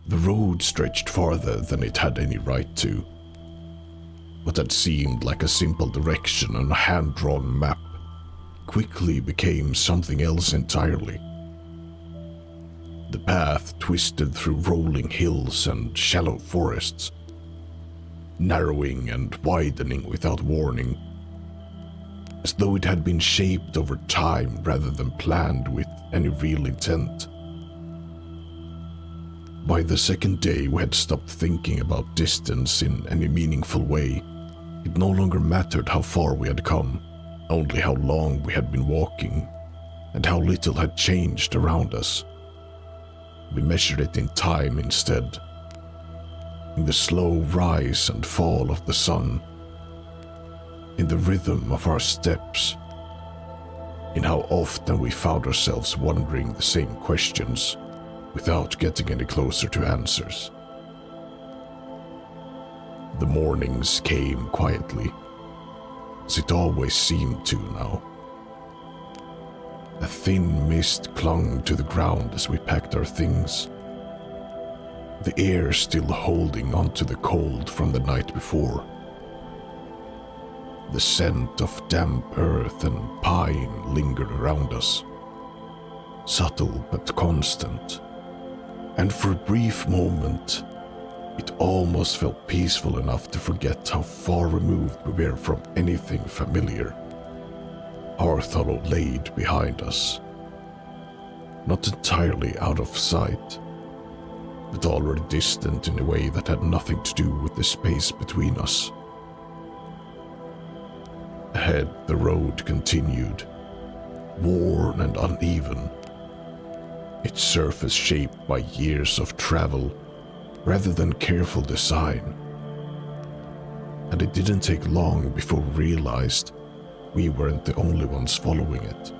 The road stretched farther than it had any right to. What had seemed like a simple direction on a hand-drawn map quickly became something else entirely. The path twisted through rolling hills and shallow forests, narrowing and widening without warning, as though it had been shaped over time rather than planned with any real intent. By the second day, we had stopped thinking about distance in any meaningful way. It no longer mattered how far we had come, only how long we had been walking, and how little had changed around us. We measured it in time instead, in the slow rise and fall of the sun, in the rhythm of our steps, in how often we found ourselves wondering the same questions without getting any closer to answers. The mornings came quietly, as it always seemed to now. A thin mist clung to the ground as we packed our things, the air still holding onto the cold from the night before. The scent of damp earth and pine lingered around us, subtle but constant, and for a brief moment, it almost felt peaceful enough to forget how far removed we were from anything familiar. Hearthhollow laid behind us, not entirely out of sight, but already distant in a way that had nothing to do with the space between us. Ahead, the road continued, worn and uneven, its surface shaped by years of travel rather than careful design. And it didn't take long before we realized we weren't the only ones following it.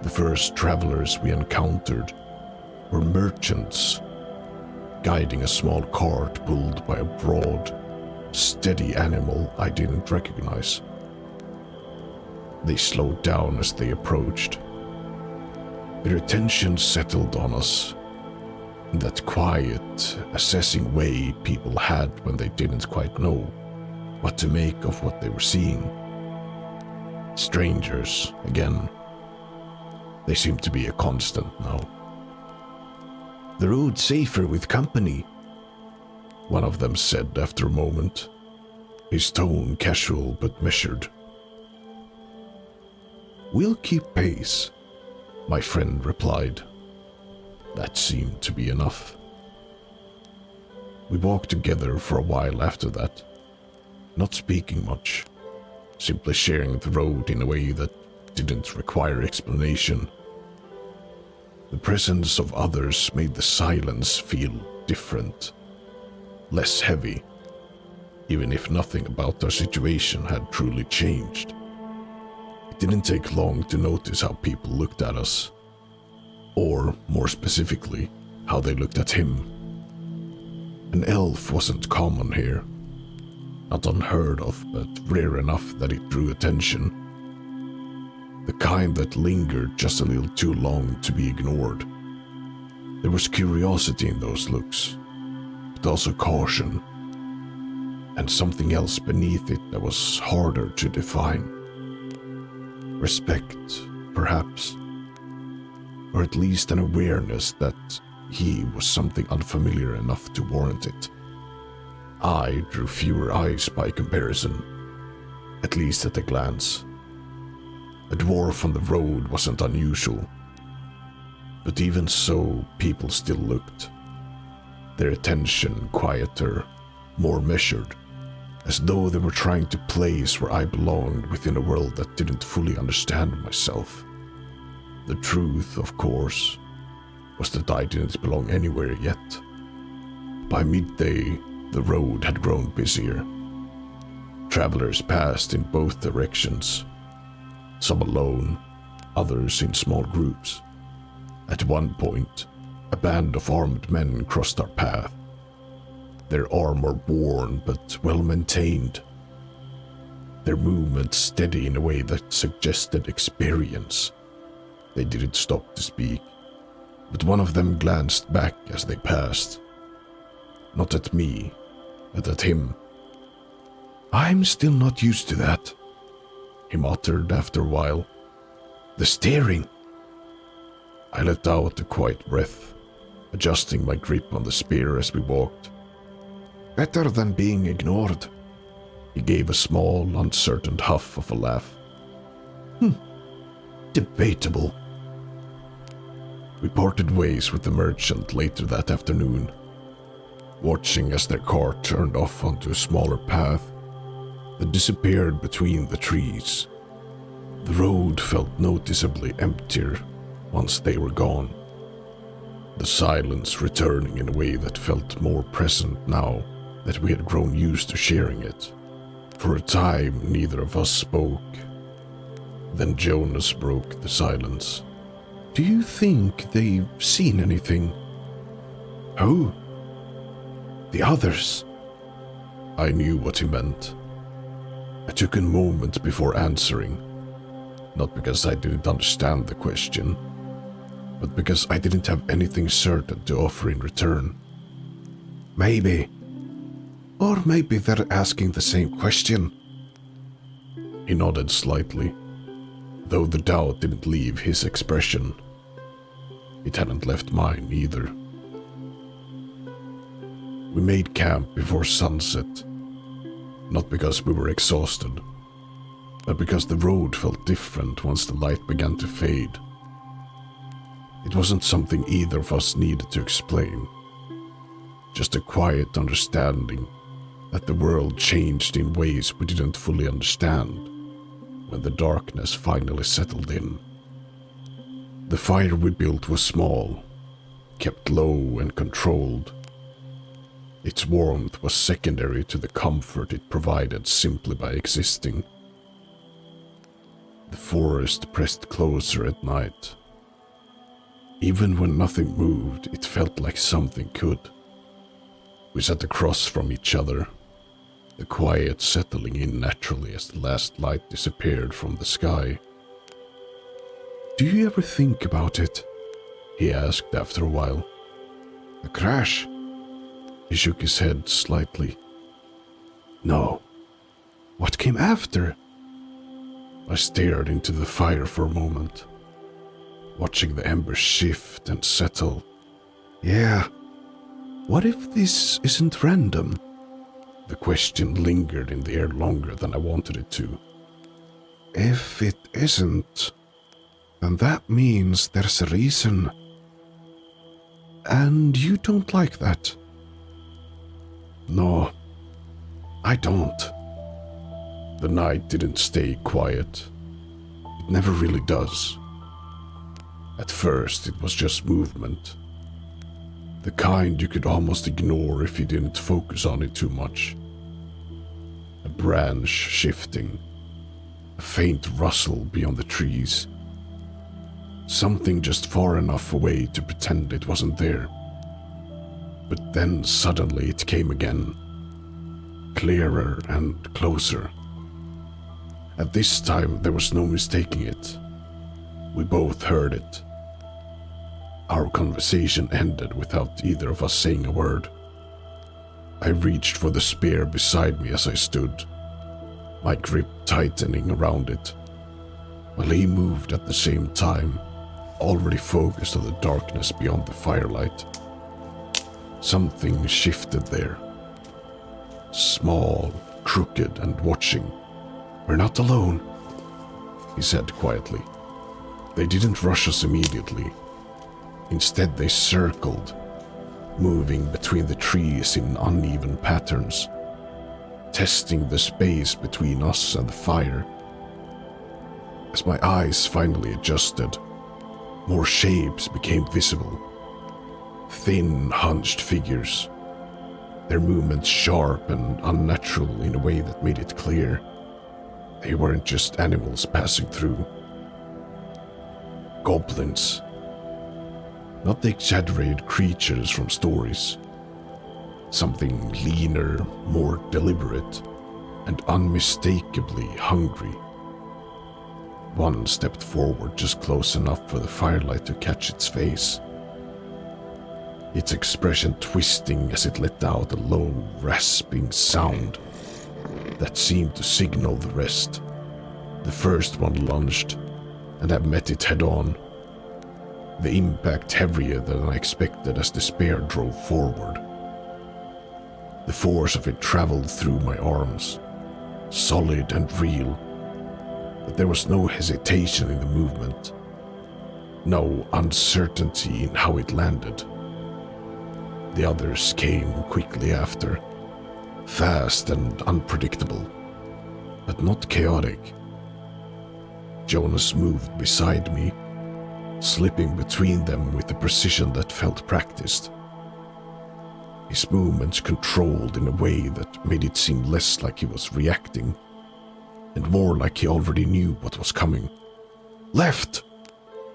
The first travelers we encountered were merchants, guiding a small cart pulled by a broad, steady animal I didn't recognize. They slowed down as they approached. Their attention settled on us in that quiet, assessing way people had when they didn't quite know what to make of what they were seeing. Strangers, again. They seemed to be a constant now. "The road's safer with company," one of them said after a moment, his tone casual but measured. "We'll keep pace," my friend replied. That seemed to be enough. We walked together for a while after that, not speaking much, simply sharing the road in a way that didn't require explanation. The presence of others made the silence feel different, less heavy, even if nothing about our situation had truly changed. It didn't take long to notice how people looked at us, or more specifically, how they looked at him. An elf wasn't common here, not unheard of, but rare enough that it drew attention. The kind that lingered just a little too long to be ignored. There was curiosity in those looks, but also caution, and something else beneath it that was harder to define. Respect, perhaps, or at least an awareness that he was something unfamiliar enough to warrant it. I drew fewer eyes by comparison, at least at a glance. A dwarf on the road wasn't unusual, but even so, people still looked, their attention quieter, more measured, as though they were trying to place where I belonged within a world that didn't fully understand myself. The truth, of course, was that I didn't belong anywhere yet. By midday, the road had grown busier. Travelers passed in both directions, some alone, others in small groups. At one point, a band of armed men crossed our path, their armor worn but well-maintained, their movements steady in a way that suggested experience. They didn't stop to speak, but one of them glanced back as they passed. Not at me, but at him. "I'm still not used to that," he muttered after a while. "The staring." I let out a quiet breath, adjusting my grip on the spear as we walked. "Better than being ignored." He gave a small, uncertain huff of a laugh. Debatable." We parted ways with the merchant later that afternoon, watching as their car turned off onto a smaller path that disappeared between the trees. The road felt noticeably emptier once they were gone, the silence returning in a way that felt more present now that we had grown used to sharing it. For a time, neither of us spoke. Then Jonas broke the silence. "Do you think they've seen anything?" "Who?" "The others." I knew what he meant. I took a moment before answering, not because I didn't understand the question, but because I didn't have anything certain to offer in return. "Maybe. Or maybe they're asking the same question." He nodded slightly, though the doubt didn't leave his expression. It hadn't left mine either. We made camp before sunset, not because we were exhausted, but because the road felt different once the light began to fade. It wasn't something either of us needed to explain, just a quiet understanding that the world changed in ways we didn't fully understand when the darkness finally settled in. The fire we built was small, kept low and controlled. Its warmth was secondary to the comfort it provided simply by existing. The forest pressed closer at night. Even when nothing moved, it felt like something could. We sat across from each other, the quiet settling in naturally as the last light disappeared from the sky. "Do you ever think about it?" he asked after a while. "The crash?" He shook his head slightly. "No." "What came after?" I stared into the fire for a moment, watching the embers shift and settle. "Yeah. What if this isn't random?" The question lingered in the air longer than I wanted it to. "If it isn't, then that means there's a reason. And you don't like that?" "No, I don't." The night didn't stay quiet. It never really does. At first, it was just movement. The kind you could almost ignore if you didn't focus on it too much. A branch shifting, a faint rustle beyond the trees. Something just far enough away to pretend it wasn't there. But then suddenly it came again, clearer and closer. At this time there was no mistaking it. We both heard it. Our conversation ended without either of us saying a word. I reached for the spear beside me as I stood, my grip tightening around it, while he moved at the same time, already focused on the darkness beyond the firelight. Something shifted there. Small, crooked, and watching. "We're not alone," he said quietly. They didn't rush us immediately. Instead, they circled, moving between the trees in uneven patterns, testing the space between us and the fire. As my eyes finally adjusted, more shapes became visible. Thin, hunched figures, their movements sharp and unnatural in a way that made it clear they weren't just animals passing through. Goblins. Not the exaggerated creatures from stories. Something leaner, more deliberate, and unmistakably hungry. One stepped forward just close enough for the firelight to catch its face, its expression twisting as it let out a low, rasping sound that seemed to signal the rest. The first one lunged, and I met it head-on, the impact heavier than I expected as the spear drove forward. The force of it traveled through my arms, solid and real, but there was no hesitation in the movement, no uncertainty in how it landed. The others came quickly after, fast and unpredictable, but not chaotic. Jonas moved beside me, slipping between them with a precision that felt practiced. His movements controlled in a way that made it seem less like he was reacting, and more like he already knew what was coming. "Left!"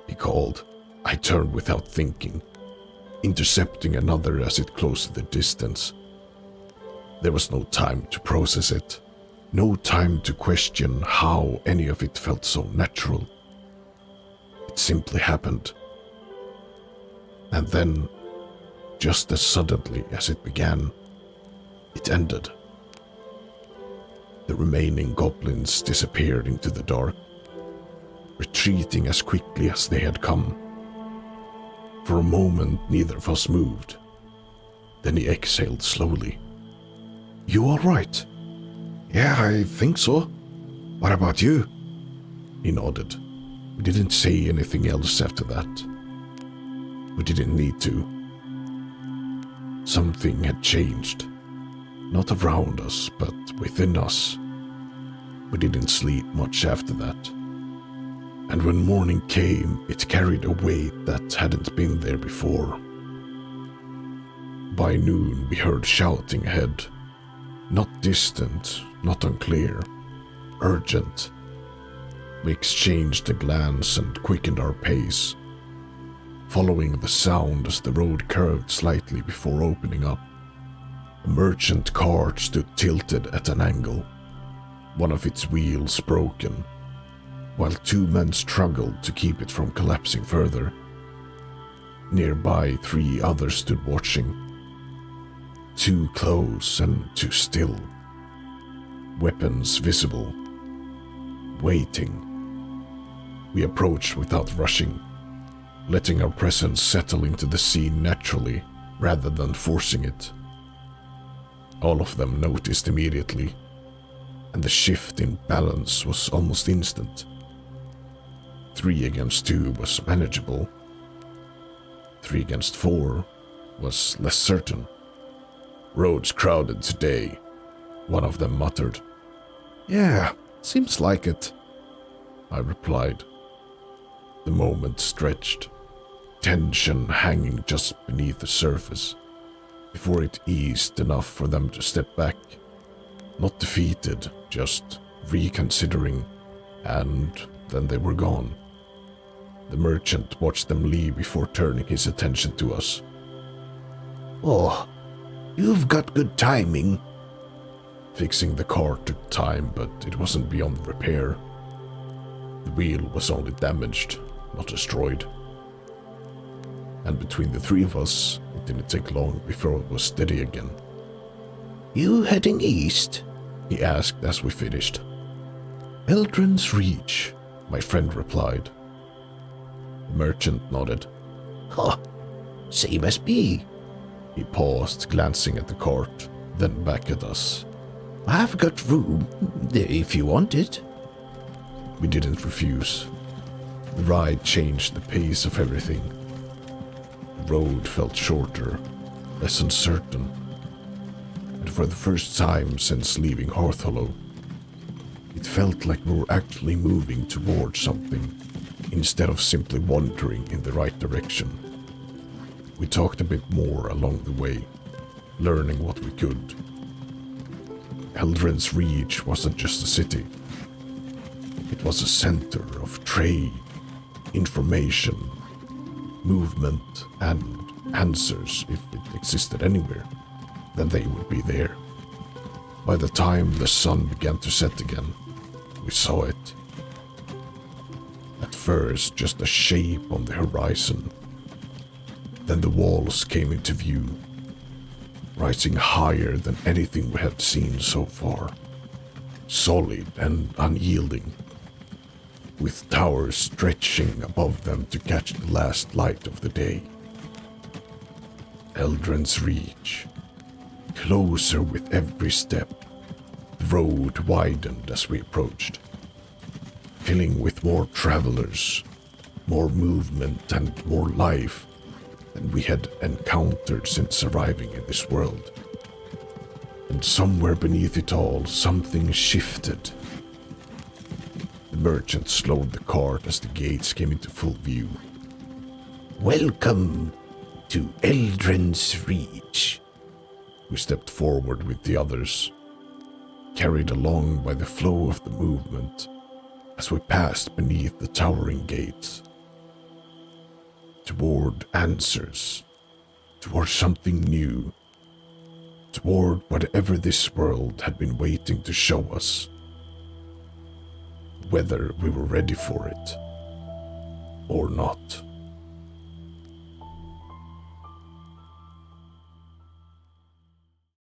he called. I turned without thinking, intercepting another as it closed the distance. There was no time to process it, no time to question how any of it felt so natural. It simply happened. And then, just as suddenly as it began, it ended. The remaining goblins disappeared into the dark, retreating as quickly as they had come. For a moment, neither of us moved. Then he exhaled slowly. "You all right?" "Yeah, I think so. What about you?" He nodded. We didn't say anything else after that. We didn't need to. Something had changed. Not around us, but within us. We didn't sleep much after that. And when morning came, it carried a weight that hadn't been there before. By noon, we heard shouting ahead. Not distant, not unclear, urgent. We exchanged a glance and quickened our pace, following the sound as the road curved slightly before opening up. A merchant cart stood tilted at an angle, one of its wheels broken, while two men struggled to keep it from collapsing further. Nearby, 3 others stood watching, too close and too still, weapons visible, waiting. We approached without rushing, letting our presence settle into the scene naturally rather than forcing it. All of them noticed immediately, and the shift in balance was almost instant. 3 against 2 was manageable. 3 against 4 was less certain. "Roads crowded today," one of them muttered. "Yeah, seems like it," I replied. The moment stretched, tension hanging just beneath the surface, before it eased enough for them to step back. Not defeated, just reconsidering, and then they were gone. The merchant watched them leave before turning his attention to us. "Oh, you've got good timing." Fixing the car took time, but it wasn't beyond repair. The wheel was only damaged, not destroyed. And between the 3 of us, it didn't take long before it was steady again. "You heading east?" he asked as we finished. "Eldren's Reach," my friend replied. The merchant nodded. "Huh, same as me." He paused, glancing at the cart, then back at us. "I've got room, if you want it." We didn't refuse. The ride changed the pace of everything. The road felt shorter, less uncertain, and for the first time since leaving Hearth Hollow, it felt like we were actually moving towards something, instead of simply wandering in the right direction. We talked a bit more along the way, learning what we could. Eldren's Reach wasn't just a city. It was a center of trade, information, movement, and answers. If it existed anywhere, then they would be there. By the time the sun began to set again, we saw it. At first, just a shape on the horizon. Then the walls came into view, rising higher than anything we had seen so far, solid and unyielding, with towers stretching above them to catch the last light of the day. Eldren's reach, closer with every step. The road widened as we approached, filling with more travelers, more movement and more life than we had encountered since arriving in this world. And somewhere beneath it all, something shifted. The merchant slowed the cart as the gates came into full view. "Welcome to Eldren's Reach." We stepped forward with the others, carried along by the flow of the movement as we passed beneath the towering gates. Toward answers, toward something new, toward whatever this world had been waiting to show us, whether we were ready for it or not.